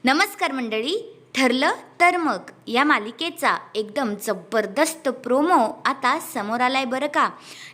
नमस्कार मंडळी. ठरलं तर मग या मालिकेचा एकदम जबरदस्त प्रोमो आता समोर आलाय बरं का.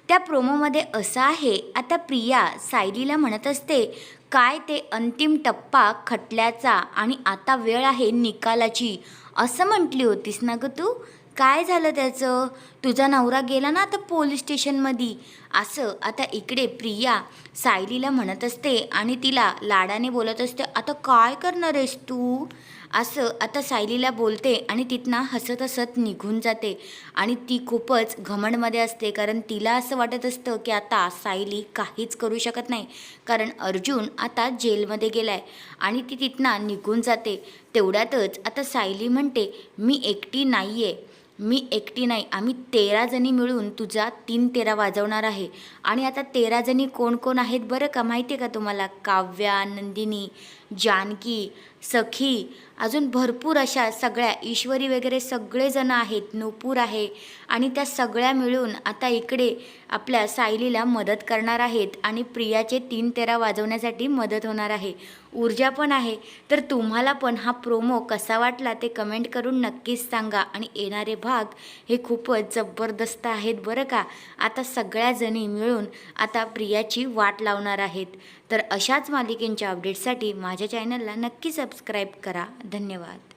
त्या प्रोमोमध्ये असं आहे, आता प्रिया सायलीला म्हणत असते काय ते अंतिम टप्पा खटल्याचा आणि आता वेळ आहे निकालाची, असं म्हटली होतीस ना गं तू. काय झालं त्याचं? तुझा नवरा गेला ना आता पोलीस स्टेशनमध्ये, असं आता इकडे प्रिया सायलीला म्हणत असते आणि तिला लाडाने बोलत असते. आता काय करणार आहेस तू, असं आता सायलीला बोलते आणि तिथनं हसत हसत निघून जाते. आणि ती खूपच घमंडमध्ये असते, कारण तिला असं वाटत असतं की आता सायली काहीच करू शकत नाही, कारण अर्जुन आता जेलमध्ये गेला आहे. आणि ती तिथनं निघून जाते. तेवढ्यातच आता सायली म्हणते, मी एकटी नाही आहे, मी एकटी नाही, आम्ही 13 जणी मिळून तुझा 3 तेरा वाजवणार आहे. आणि आता 13 जणी कोण कोण आहेत बरं का, माहिती आहे का तुम्हाला? काव्या, नंदिनी, जानकी, सखी, अजून भरपूर अशा सगळ्या, ईश्वरी वगैरे सगळेजण आहेत, नूपूर आहे. आणि त्या सगळ्या मिळून आता इकडे आपल्या सायलीला मदत करणार आहेत आणि प्रियाचे 3 तेरा वाजवण्यासाठी मदत होणार आहे. ऊर्जा पण आहे. तर तुम्हाला पण हा प्रोमो कसा वाटला ते कमेंट करून नक्कीच सांगा. आणि येणारे भाग हे खूपच जबरदस्त आहेत बरं का. आता सगळ्या जणी मिळून आता प्रियाची वाट लावणार आहेत. तर अशाच मालिकेंच्या अपडेट्ससाठी माझ्या चॅनलला नक्की सबस्क्राईब करा. धन्यवाद.